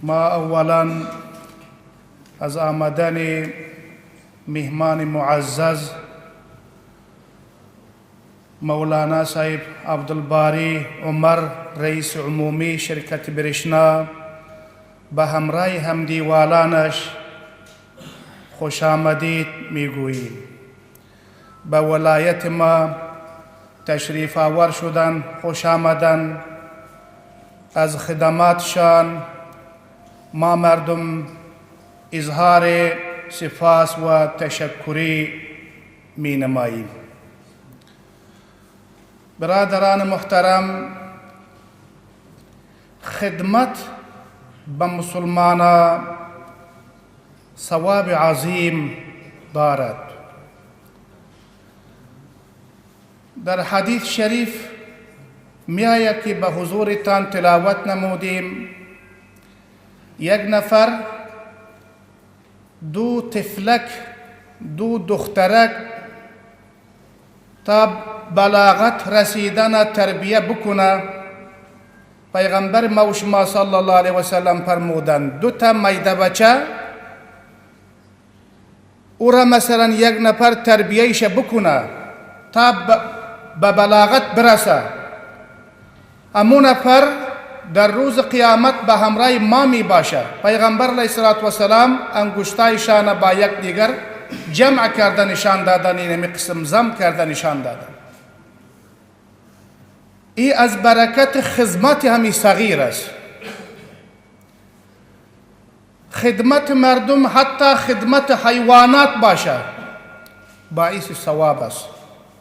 ما اولا از آمدن مهمان معزز مولانا صاحب عبدالباری عمر رئیس عمومی شرکت برشنا به همراه همدیوالانش خوش آمدید میگوییم. به ولایت ما تشریف آور شدن، خوش آمدن. از خدماتشان ما مردم اظهار سپاس و تشکری می نماییم. برادران محترم، خدمت به مسلمان ثواب عظیم دارد. در حدیث شریف می آید که به حضورتان تلاوت نمودیم، یک نفر دو طفلک، دو دخترک تا بلاغت رسیدن تربیه بکنه. پیغمبر ما صلی الله علیه و سلم فرمودند دو تا میده بچه او را مثلا یک نفر تربیهش بکنه تا به بلاغت برسه، امون نفر در روز قیامت به همراه ما می باشه. پیغمبر علیه السلام انگشتایشان با یک دیگر جمع کرده نشان دادن، این قسم زم کرده نشان دادن. این از برکت خدمت همی صغیر است. خدمت مردم حتی خدمت حیوانات باشه باعث ثواب است.